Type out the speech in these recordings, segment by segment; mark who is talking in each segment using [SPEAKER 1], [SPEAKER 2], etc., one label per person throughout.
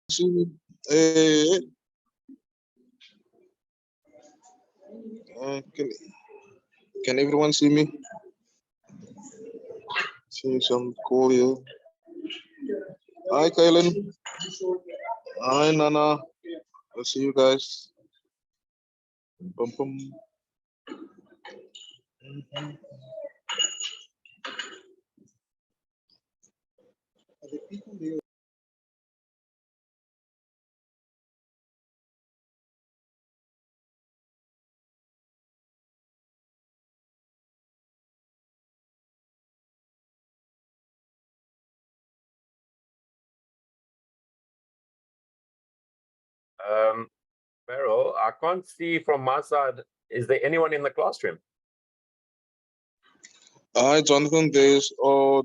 [SPEAKER 1] see me? Hey, can everyone see me? See some cool here. Hi, Kylan. Hi, Nana. I'll see you guys. Bum, bum.
[SPEAKER 2] Meryl, I can't see from my side. Is there anyone in the classroom?
[SPEAKER 1] Hi, Jonathan. There's two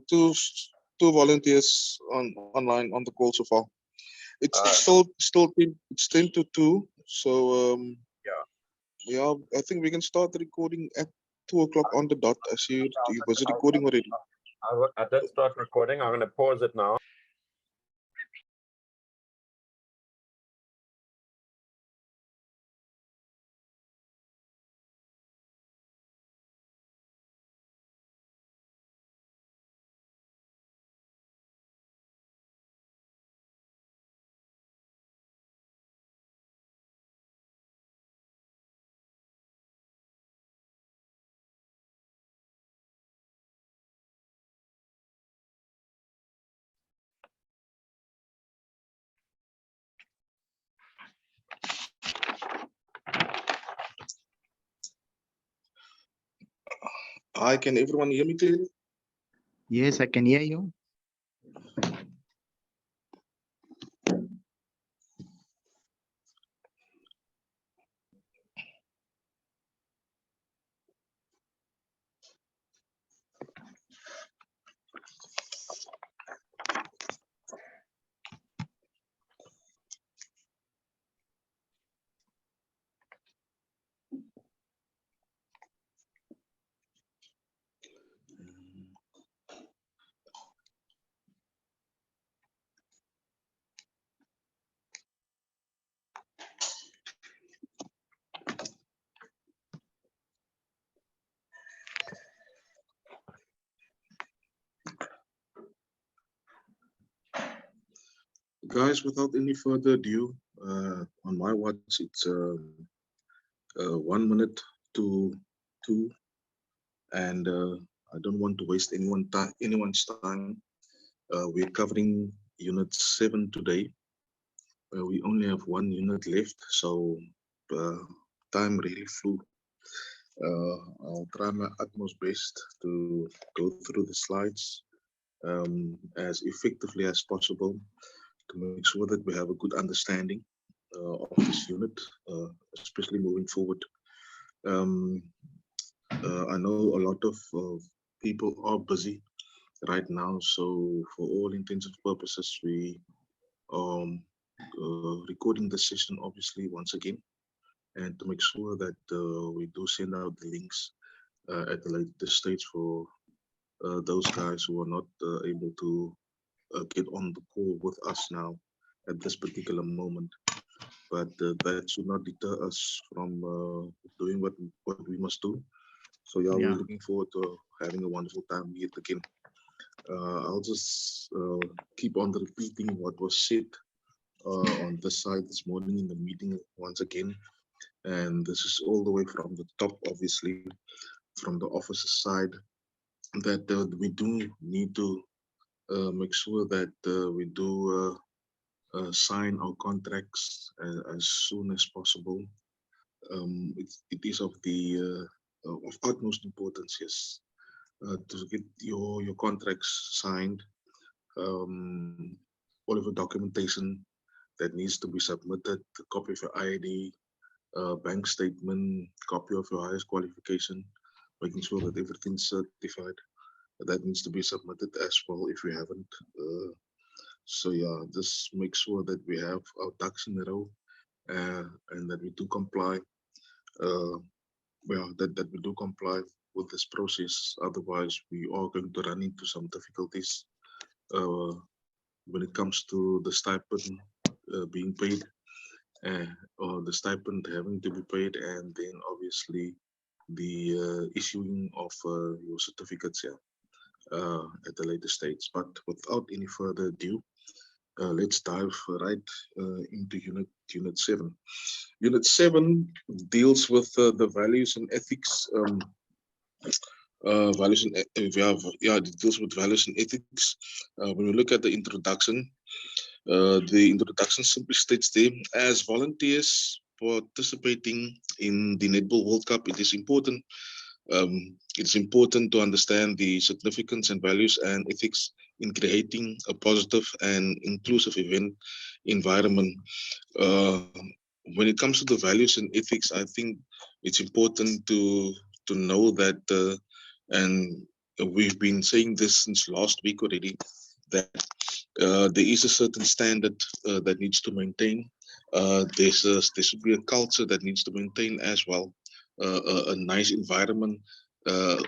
[SPEAKER 1] volunteers online on the call so far. It's still 10 to 2. So yeah, I think we can start the recording at 2 o'clock on the dot. I see you was recording already.
[SPEAKER 2] I did start recording. I'm going to pause it now.
[SPEAKER 1] Hi, can everyone hear me clearly?
[SPEAKER 3] Yes, I can hear you.
[SPEAKER 1] Guys, without any further ado, on my watch, it's 1 minute to 2, and I don't want to waste anyone's time. We're covering unit 7 today. We only have 1 unit left, so time really flew. I'll try my utmost best to go through the slides as effectively as possible to make sure that we have a good understanding of this unit, especially moving forward. I know a lot of people are busy right now, so for all intents and purposes, we recording the session obviously once again, and to make sure that we do send out the links at the later stage for those guys who are not able to get on the call with us now at this particular moment. But that should not deter us from doing what we must do. So yeah, we're looking forward to having a wonderful time yet again. I'll just keep on repeating what was said on this side this morning in the meeting once again. And this is all the way from the top, obviously, from the officer's side, that we do need to make sure that we do sign our contracts as soon as possible. It is of the of utmost importance, yes, to get your contracts signed. All of the documentation that needs to be submitted, a copy of your ID, bank statement, copy of your highest qualification, making sure that everything's certified. That needs to be submitted as well if we haven't. So yeah, just make sure that we have our ducks in a row and that we do comply. Well, that we do comply with this process. Otherwise, we are going to run into some difficulties when it comes to the stipend being paid, or the stipend having to be paid, and then obviously the issuing of your certificates, at the later stage. But without any further ado, let's dive right into Unit 7. Unit 7 deals with the values and ethics. Values and it deals with values and ethics. When we look at the introduction simply states there, as volunteers participating in the Netball World Cup, it is important. It's important to understand the significance and values and ethics in creating a positive and inclusive event environment. Uh, when it comes to the values and ethics, I think it's important to know that, and we've been saying this since last week already, that there is a certain standard that needs to maintain. There should be a culture that needs to maintain as well. A nice environment,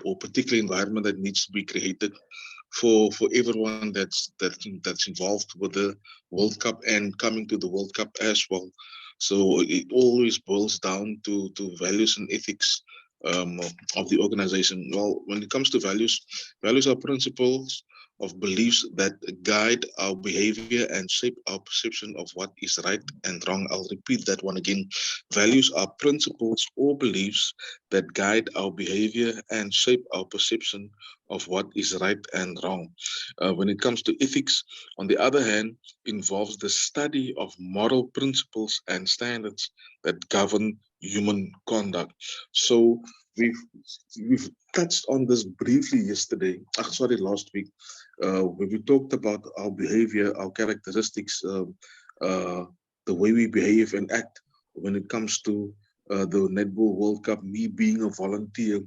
[SPEAKER 1] or particular environment that needs to be created for everyone that's involved with the World Cup and coming to the World Cup as well. So it always boils down to values and ethics of the organization. Well, when it comes to values, values are principles of beliefs that guide our behavior and shape our perception of what is right and wrong. I'll repeat that one again. Values are principles or beliefs that guide our behavior and shape our perception of what is right and wrong. When it comes to ethics, on the other hand, involves the study of moral principles and standards that govern human conduct. So we've touched on this briefly yesterday. Last week, when we talked about our behavior, our characteristics, the way we behave and act when it comes to the Netball World Cup. Me being a volunteer,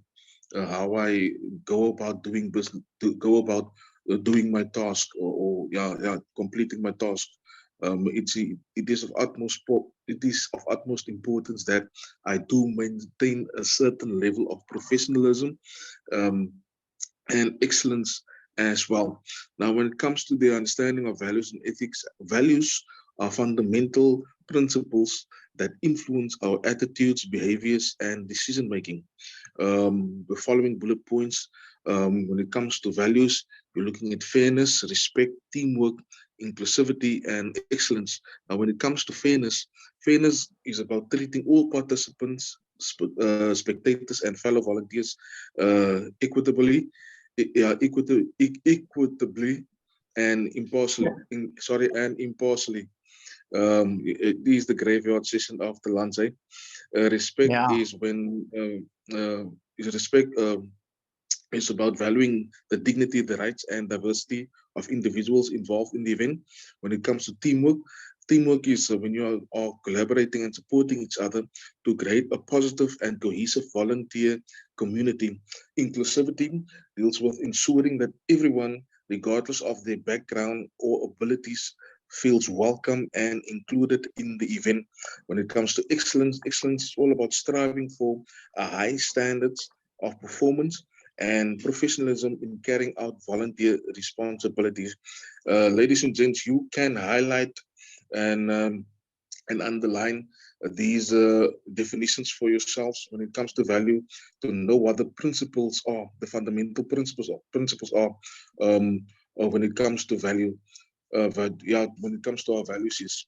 [SPEAKER 1] how I go about doing business, doing my task, or completing my task. It is of utmost importance that I do maintain a certain level of professionalism and excellence as well. Now, when it comes to the understanding of values and ethics, values are fundamental principles that influence our attitudes, behaviors, and decision making. The following bullet points, when it comes to values, you're looking at fairness, respect, teamwork, inclusivity, and excellence. Now, when it comes to fairness, fairness is about treating all participants, spectators, and fellow volunteers equitably, equitably and impartially. Impartially. It is the graveyard session after lunch. Respect is when respect is about valuing the dignity, the rights, and diversity of individuals involved in the event. When it comes to teamwork, teamwork is when you are collaborating and supporting each other to create a positive and cohesive volunteer community. Inclusivity deals with ensuring that everyone, regardless of their background or abilities, feels welcome and included in the event. When it comes to excellence, excellence is all about striving for a high standards of performance and professionalism in carrying out volunteer responsibilities. Ladies and gents, you can highlight and underline these definitions for yourselves when it comes to value, to know what the principles are, the fundamental principles are when it comes to value. When it comes to our values, yes.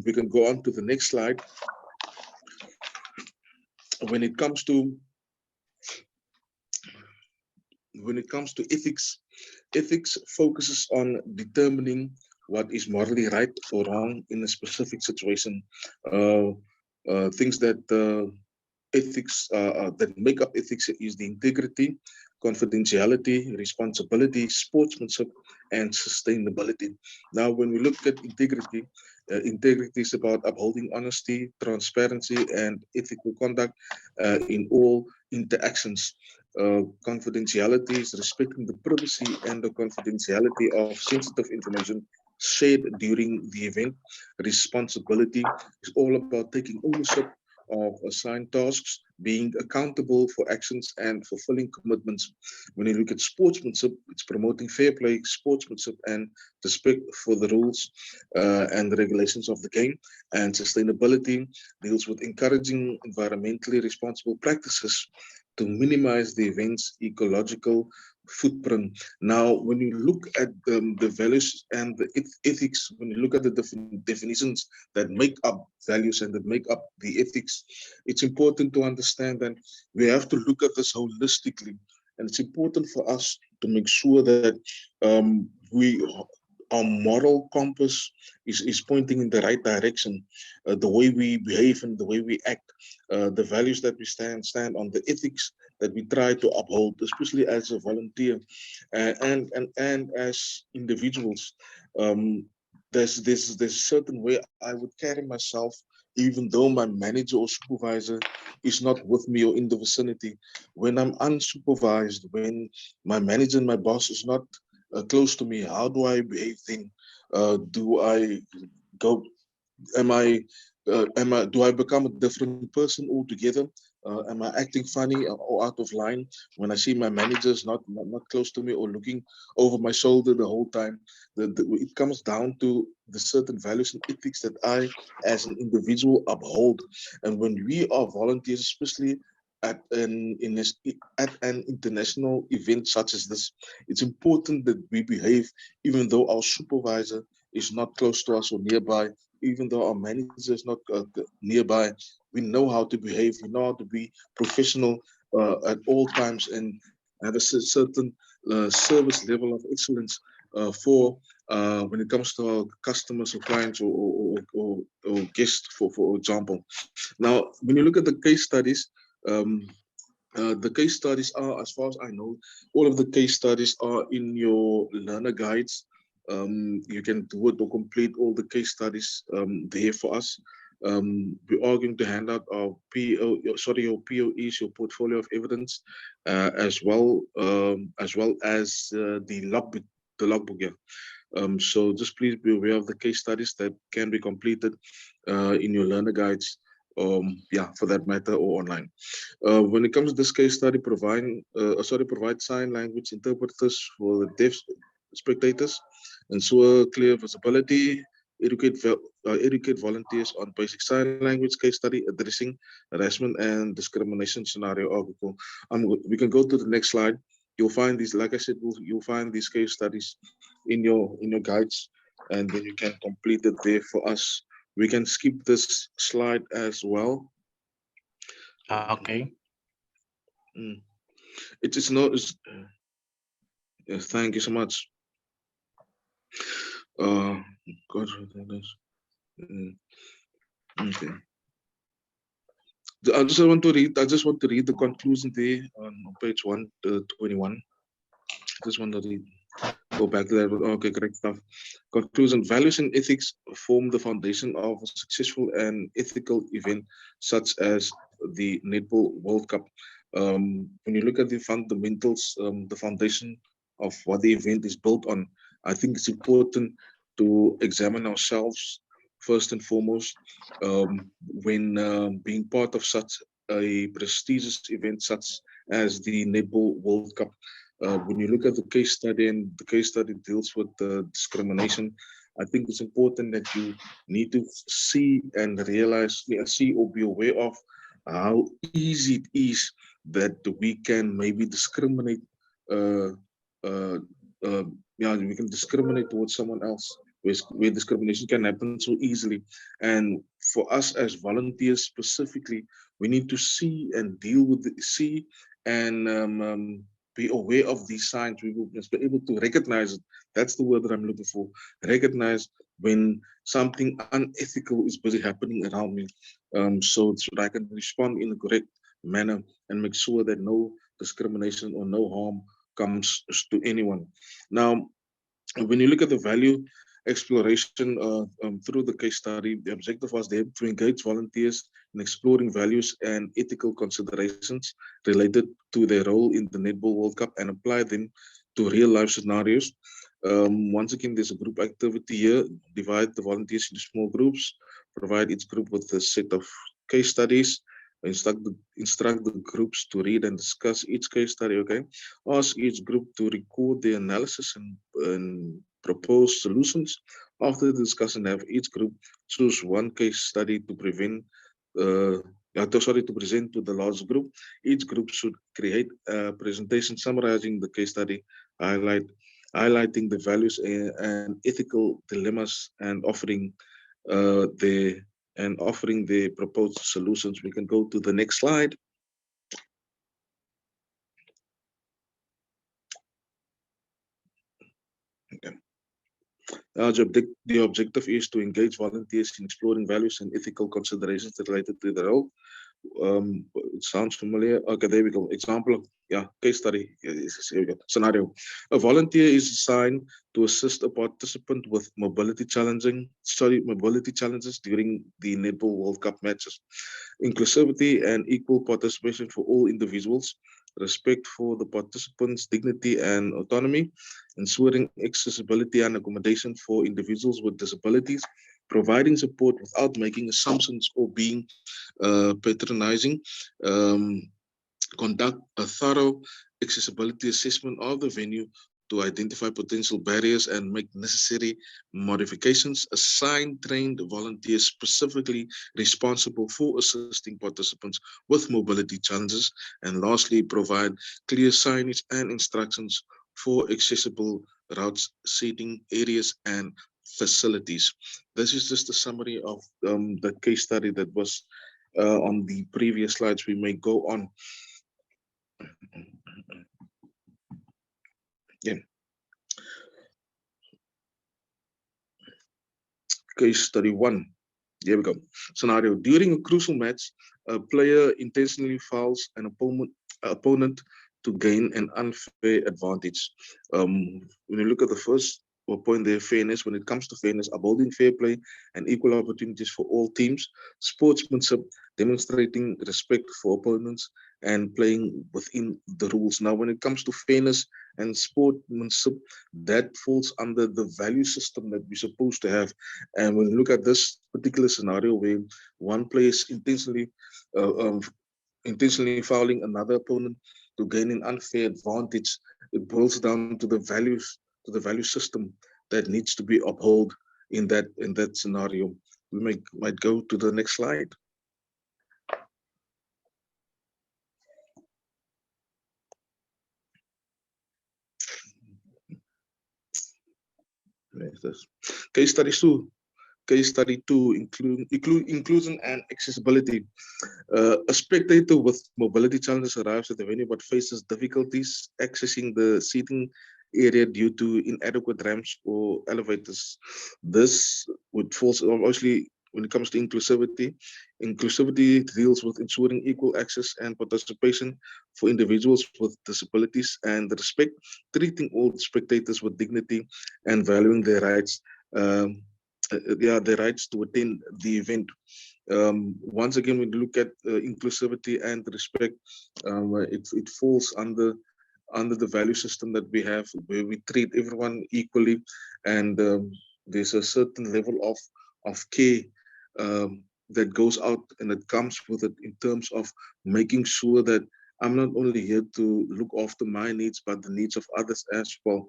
[SPEAKER 1] We can go on to the next slide. When it comes to ethics, ethics focuses on determining what is morally right or wrong in a specific situation. Things that ethics that make up ethics is the integrity, confidentiality, responsibility, sportsmanship, and sustainability. Now, when we look at integrity, integrity is about upholding honesty, transparency, and ethical conduct in all interactions. Confidentiality is respecting the privacy and the confidentiality of sensitive information shared during the event. Responsibility is all about taking ownership of assigned tasks, being accountable for actions and fulfilling commitments. When you look at sportsmanship, it's promoting fair play, sportsmanship, and respect for the rules and the regulations of the game. And sustainability deals with encouraging environmentally responsible practices to minimize the event's ecological footprint. Now, when you look at the values and the ethics, when you look at the definitions that make up values and that make up the ethics, it's important to understand that we have to look at this holistically. And it's important for us to make sure that our moral compass is pointing in the right direction. The way we behave and the way we act, the values that we stand on, the ethics that we try to uphold, especially as a volunteer and as individuals. There's a certain way I would carry myself, even though my manager or supervisor is not with me or in the vicinity. When I'm unsupervised, when my manager and my boss is not close to me, how do I behave then? Do I go? Do I become a different person altogether? Am I acting funny or out of line when I see my managers not close to me or looking over my shoulder the whole time? It comes down to the certain values and ethics that I, as an individual, uphold. And when we are volunteers, especially at at an international event such as this, it's important that we behave, even though our supervisor is not close to us or nearby, even though our manager is not nearby. We know how to behave. We know how to be professional at all times and have a certain service level of excellence for when it comes to our customers or clients or guests, for example. Now, when you look at the case studies, the case studies are, as far as I know, all of the case studies are in your learner guides. You can do it or complete all the case studies there for us. We are going to hand out our your POEs, your portfolio of evidence, as well as the logbook. Yeah. So just please be aware of the case studies that can be completed in your learner guides. Yeah, for that matter, or online. When it comes to this case study, provide sign language interpreters for the deaf spectators, ensure clear visibility, educate volunteers on basic sign language case study addressing harassment and discrimination scenario article. We can go to the next slide. You'll find these, like I said, you'll find these case studies in your guides, and then you can complete it there for us. We can skip this slide as well.
[SPEAKER 3] Okay.
[SPEAKER 1] It is not. Yes, thank you so much. God, okay. I just want to read. I just want to read the conclusion there on page 121. I just want to read. Go back to that. Okay, correct stuff. Conclusion: values and ethics form the foundation of a successful and ethical event, such as the Netball World Cup. When you look at the fundamentals, the foundation of what the event is built on, I think it's important to examine ourselves first and foremost when being part of such a prestigious event such as the Netball World Cup. When you look at the case study and the case study deals with discrimination, I think it's important that you need to see and realize, see or be aware of how easy it is that we can maybe discriminate. Uh, uh, yeah, we can discriminate towards someone else, where discrimination can happen so easily. And for us as volunteers specifically, we need to see and deal with see and be aware of these signs. We will just be able to recognize it. That's the word that I'm looking for. Recognize when something unethical is busy happening around me, so that I can respond in a correct manner and make sure that no discrimination or no harm comes to anyone. Now, when you look at the value exploration through the case study, the objective was there to engage volunteers in exploring values and ethical considerations related to their role in the Netball World Cup and apply them to real life scenarios. Once again, there's a group activity here. Divide the volunteers into small groups, provide each group with a set of case studies. Instruct the groups to read and discuss each case study. Okay, ask each group to record the analysis and propose solutions. After the discussion, have each group choose one case study to present to the large group. Each group should create a presentation summarizing the case study, highlighting the values and ethical dilemmas, and offering the proposed solutions. We can go to the next slide. Okay. The objective is to engage volunteers in exploring values and ethical considerations related to the role. It sounds familiar. Okay, there we go. Example, case study. Here we go. Scenario: a volunteer is assigned to assist a participant with mobility challenges during the Netball World Cup matches. Inclusivity and equal participation for all individuals, respect for the participants' dignity and autonomy, ensuring accessibility and accommodation for individuals with disabilities, providing support without making assumptions or being patronizing, conduct a thorough accessibility assessment of the venue to identify potential barriers and make necessary modifications, assign trained volunteers specifically responsible for assisting participants with mobility challenges, and lastly, provide clear signage and instructions for accessible routes, seating areas, and facilities. This is just a summary of the case study that was on the previous slides. We may go on. Yeah. Case study 1. Here we go. Scenario: during a crucial match, a player intentionally fouls an opponent to gain an unfair advantage. When you look at the first point there, fairness. When it comes to fairness, upholding fair play and equal opportunities for all teams, sportsmanship, demonstrating respect for opponents, and playing within the rules. Now, when it comes to fairness and sportsmanship, that falls under the value system that we're supposed to have. And when you look at this particular scenario where one player is intentionally fouling another opponent to gain an unfair advantage, it boils down to the value system that needs to be upheld in that scenario. We might go to the next slide. Case study 2. Case study 2, inclusion and accessibility. A spectator with mobility challenges arrives at the venue but faces difficulties accessing the seating area due to inadequate ramps or elevators. This would fall, obviously, when it comes to inclusivity. Inclusivity deals with ensuring equal access and participation for individuals with disabilities and respect, treating all spectators with dignity and valuing their rights. Their rights to attend the event. Once again, when you look at inclusivity and respect, it falls under the value system that we have, where we treat everyone equally, and there's a certain level of care that goes out and it comes with it in terms of making sure that I'm not only here to look after my needs, but the needs of others as well.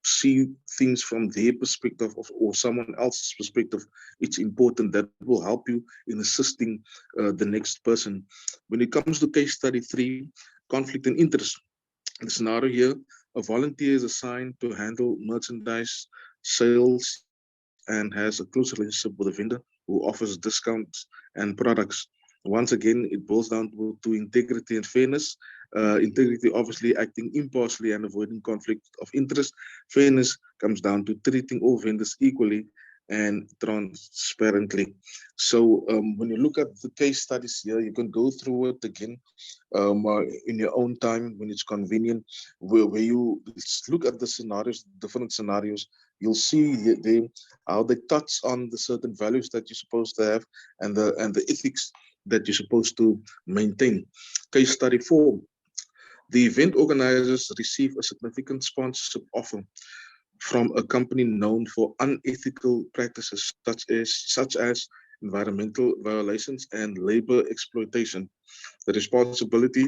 [SPEAKER 1] See things from their perspective or someone else's perspective. It's important. That will help you in assisting the next person. When it comes to case study 3, conflict and interest. The scenario here, a volunteer is assigned to handle merchandise sales and has a close relationship with a vendor who offers discounts and products. Once again, it boils down to integrity and fairness. Integrity, obviously, acting impartially and avoiding conflict of interest. Fairness comes down to treating all vendors equally and transparently. So when you look at the case studies here, you can go through it again in your own time when it's convenient, where you look at the scenarios, different scenarios. You'll see how they touch on the certain values that you're supposed to have and the ethics that you're supposed to maintain. Case study 4. The event organizers receive a significant sponsorship offer from a company known for unethical practices such as environmental violations, and labor exploitation. The responsibility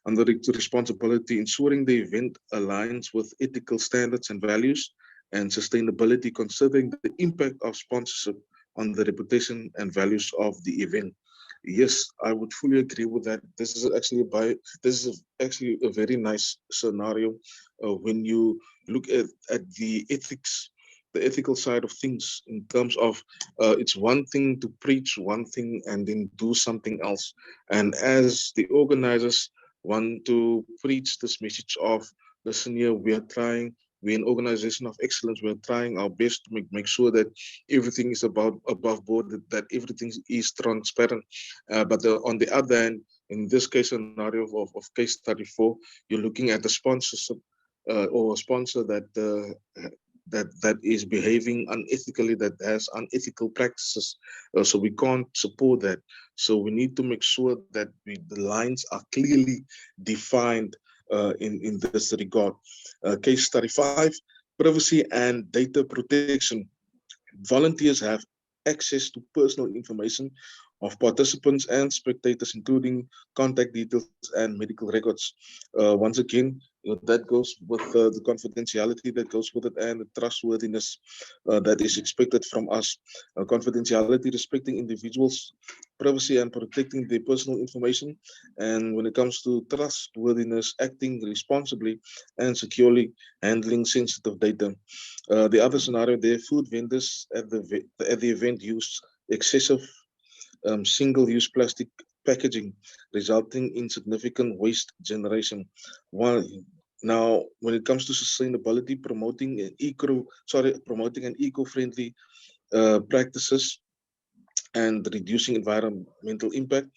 [SPEAKER 1] under the responsibility ensuring the event aligns with ethical standards and values, and sustainability considering the impact of sponsorship on the reputation and values of the event. Yes, I would fully agree with that. This is actually a very nice scenario when you look at the ethical side of things in terms of it's one thing to preach one thing and then do something else. And as the organizers want to preach this message of, listen here, we are trying, we're an organization of excellence, we're trying our best to make sure that everything is about above board, that everything is transparent. But on the other hand, in this case scenario of case study 4, you're looking at a sponsorship or a sponsor that is behaving unethically, that has unethical practices. So we can't support that. So we need to make sure that the lines are clearly defined in this regard. Case study 5, privacy and data protection. Volunteers have access to personal information of participants and spectators, including contact details and medical records. Once again, that goes with the confidentiality that goes with it and the trustworthiness that is expected from us. Confidentiality, respecting individuals' privacy and protecting their personal information. And when it comes to trustworthiness, acting responsibly and securely handling sensitive data. The other scenario there, food vendors at the event use excessive single-use plastic packaging, resulting in significant waste generation. Now, when it comes to sustainability, promoting an eco-friendly practices and reducing environmental impact,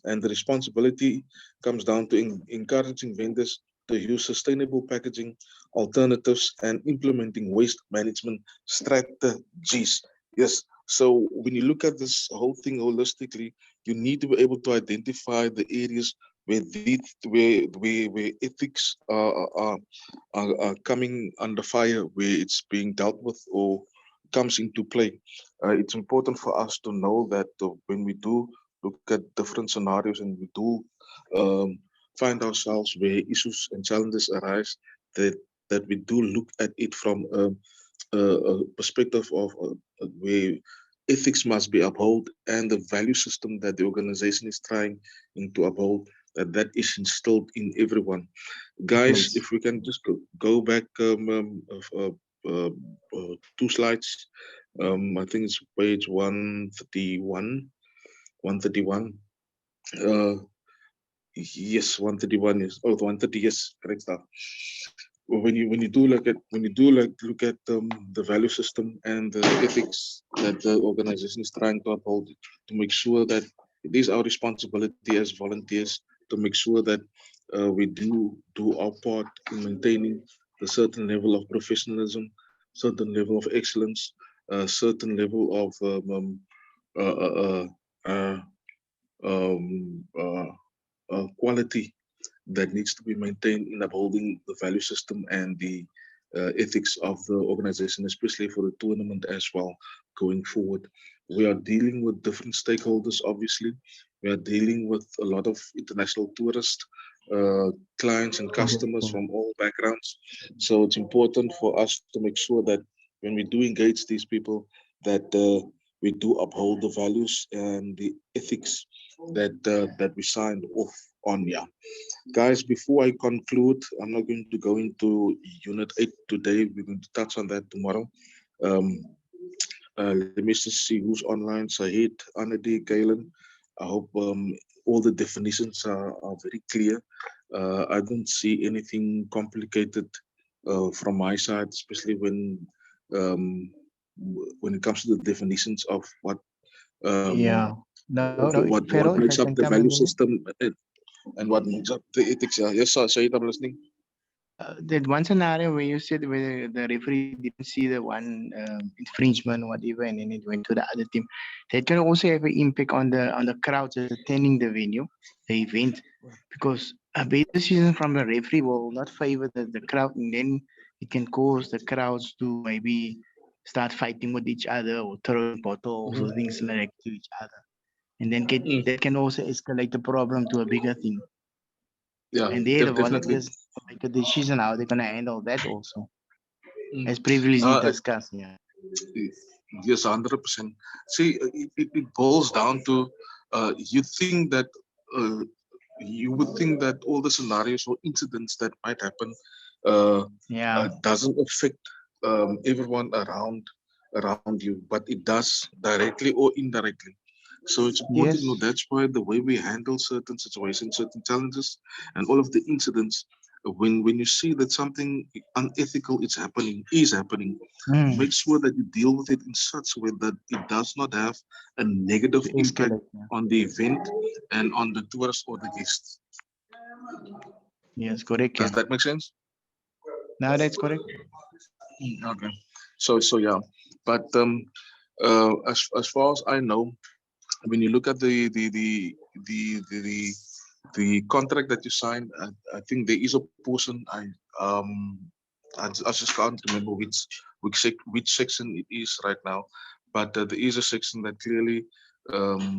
[SPEAKER 1] and the responsibility comes down to encouraging vendors to use sustainable packaging alternatives and implementing waste management strategies. Yes, so when you look at this whole thing holistically, you need to be able to identify the areas where ethics are coming under fire, where it's being dealt with or comes into play. It's important for us to know that when we do look at different scenarios and we do um, find ourselves where issues and challenges arise, that we do look at it from a perspective of where ethics must be upheld and the value system that the organization is trying to uphold, that is instilled in everyone. Guys,
[SPEAKER 3] Yes.
[SPEAKER 1] if we can just go back 2 slides. I think it's page 131. 131. Uh, yes, 131 is 130. Yes, correct stuff. When you do look at the value system and the ethics that the organization is trying to uphold, to make sure that it is our responsibility as volunteers to make sure that we do our part in maintaining a certain level of professionalism, certain level of excellence, a certain level of uh, uh, uh, quality that needs to be maintained in upholding the value system and the ethics of the organization, especially for the tournament as well going forward. We are dealing with different stakeholders, obviously. We are dealing with a lot of international tourist clients and customers from all backgrounds. So it's important for us to make sure that when we do engage these people, that we do uphold the values and the ethics that we signed off on. Yeah. Guys, before I conclude, I'm not going to go into Unit 8 today. We're going to touch on that tomorrow. Um, let me just see who's online. Sahid, Anadi, Galen. I hope all the definitions are very clear. I don't see anything complicated from my side, especially um, when it comes to the definitions of
[SPEAKER 3] Yeah.
[SPEAKER 1] um,
[SPEAKER 3] No, no,
[SPEAKER 1] what
[SPEAKER 3] Pharaoh, if I
[SPEAKER 1] makes up
[SPEAKER 3] can
[SPEAKER 1] the
[SPEAKER 3] come in
[SPEAKER 1] value
[SPEAKER 3] here.
[SPEAKER 1] system and what makes up the ethics. Yes, sir, Sahid, I'm listening.
[SPEAKER 3] That one scenario where you said where the referee didn't see the one infringement, whatever, and then it went to the other team. That can also have an impact on the crowds that's attending the venue, the event, because a bad decision from the referee will not favor the crowd, and then it can cause the crowds to maybe start fighting with each other or throwing bottles or things like that to each other. And then that can also escalate the problem to a bigger thing.
[SPEAKER 1] Yeah,
[SPEAKER 3] And there the
[SPEAKER 1] definitely.
[SPEAKER 3] volunteers make a decision how they're gonna handle that also. As previously discussed, yeah.
[SPEAKER 1] Yes, 100%. See, it boils down to you think that you would think that all the scenarios or incidents that might happen doesn't affect everyone around you, but it does directly or indirectly. So it's important to know that's why the way we handle certain situations, certain challenges, and all of the incidents. When you see that something unethical is happening, make sure that you deal with it in such a way that it does not have a negative impact on the event and on the tourists or the guests.
[SPEAKER 3] Yes, correct.
[SPEAKER 1] Does that make sense?
[SPEAKER 3] No, that's correct.
[SPEAKER 1] Okay. So yeah, but as far as I know, when you look at the contract that you signed, I think there is a portion I just can't remember which section it is right now, but there is a section that clearly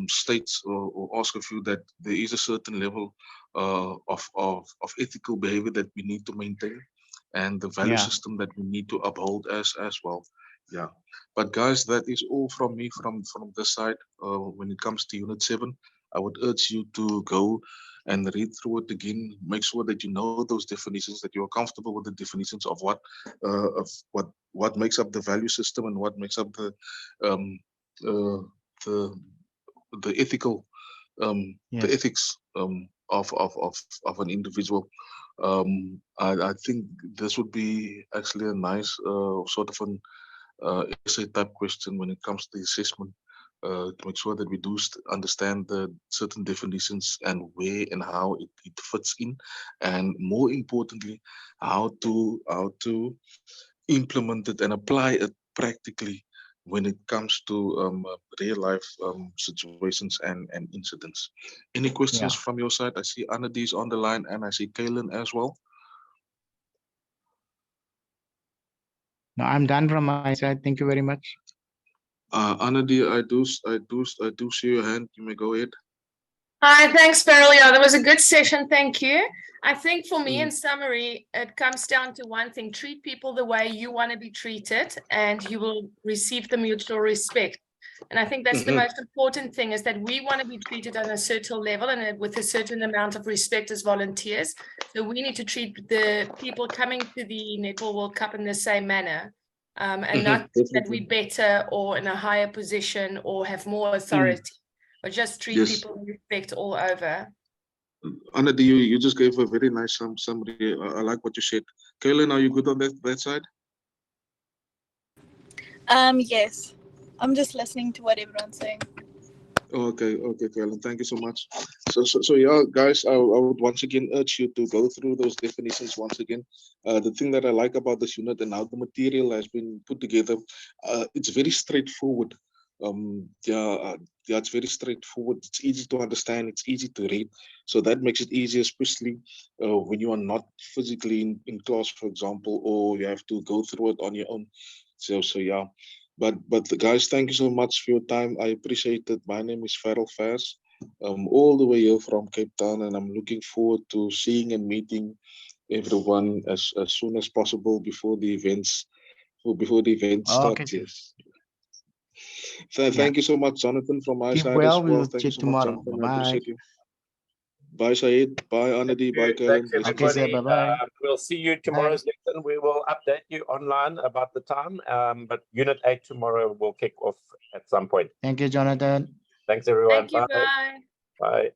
[SPEAKER 1] states or asks of you that there is a certain level of ethical behavior that we need to maintain, and the value system that we need to uphold as well. Yeah, but guys, that is all from me from this side. When it comes to Unit 7, I would urge you to go and read through it again. Make sure that you know those definitions, that you are comfortable with the definitions of what makes up the value system and what makes up the ethical the ethics of an individual. I think this would be actually a nice sort of an essay type question when it comes to the assessment, to make sure that we do understand the certain definitions and where and how it fits in, and more importantly, how to implement it and apply it practically when it comes to real life situations and incidents. Any questions from your side? I see Anadi's on the line and I see Kaylin as well.
[SPEAKER 3] No, I'm done from my side. Thank you very much.
[SPEAKER 1] Anadi, I do see your hand. You may go ahead.
[SPEAKER 4] Hi, thanks, Farrell. Yeah, that was a good session. Thank you. I think for me, in summary, it comes down to one thing: treat people the way you want to be treated, and you will receive the mutual respect. And I think that's the most important thing, is that we want to be treated on a certain level and with a certain amount of respect as volunteers. So we need to treat the people coming to the Netball World Cup in the same manner, and not that we're better or in a higher position or have more authority, but just treat people with respect all over.
[SPEAKER 1] Anadi, you just gave a very nice summary. I like what you said. Kaylin, are you good on that side?
[SPEAKER 5] Yes. I'm just listening to what everyone's saying.
[SPEAKER 1] Okay, Kaylin, thank you so much. So yeah, guys, I would once again urge you to go through those definitions once again. The thing that I like about this unit and how the material has been put together, it's very straightforward. It's very straightforward. It's easy to understand. It's easy to read. So that makes it easier, especially when you are not physically in class, for example, or you have to go through it on your own. So yeah. But guys, thank you so much for your time. I appreciate it. My name is Farrell Faz, all the way here from Cape Town, and I'm looking forward to seeing and meeting everyone as soon as possible before the events start. Yes. Thank you so much, Jonathan, from my side as well.
[SPEAKER 3] We'll
[SPEAKER 1] Thank you
[SPEAKER 3] chat
[SPEAKER 1] so much,
[SPEAKER 3] tomorrow.
[SPEAKER 1] Jonathan. I appreciate you. Bye, Saeed. Bye, Anadi. Bye, Kaylin.
[SPEAKER 2] Thanks, everybody.
[SPEAKER 3] bye-bye.
[SPEAKER 2] We'll see you tomorrow's lesson. We will update you online about the time, but Unit 8 tomorrow will kick off at some point.
[SPEAKER 3] Thank you, Jonathan.
[SPEAKER 2] Thanks, everyone.
[SPEAKER 4] Thank you.
[SPEAKER 2] Bye.
[SPEAKER 4] Bye.
[SPEAKER 2] Bye.